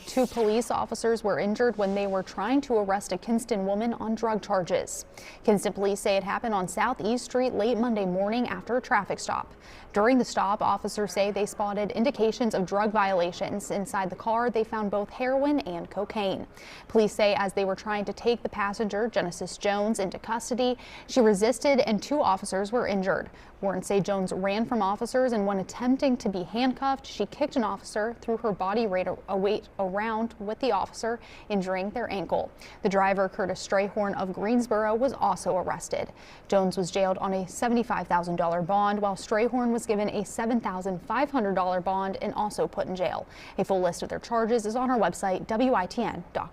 2 police officers were injured when they were trying to arrest a Kinston woman on drug charges. Kinston police say it happened on Southeast Street late Monday morning after a traffic stop. During the stop, officers say they spotted indications of drug violations. Inside the car, they found both heroin and cocaine. Police say as they were trying to take the passenger, Genesis Jones, into custody, she resisted and 2 officers were injured. Warrants say Jones ran from officers, and when attempting to be handcuffed, she kicked an officer, threw her body weight around with the officer, injuring their ankle. The driver, Curtis Strayhorn of Greensboro, was also arrested. Jones was jailed on a $75,000 bond, while Strayhorn was given a $7,500 bond and also put in jail. A full list of their charges is on our website, WITN.com.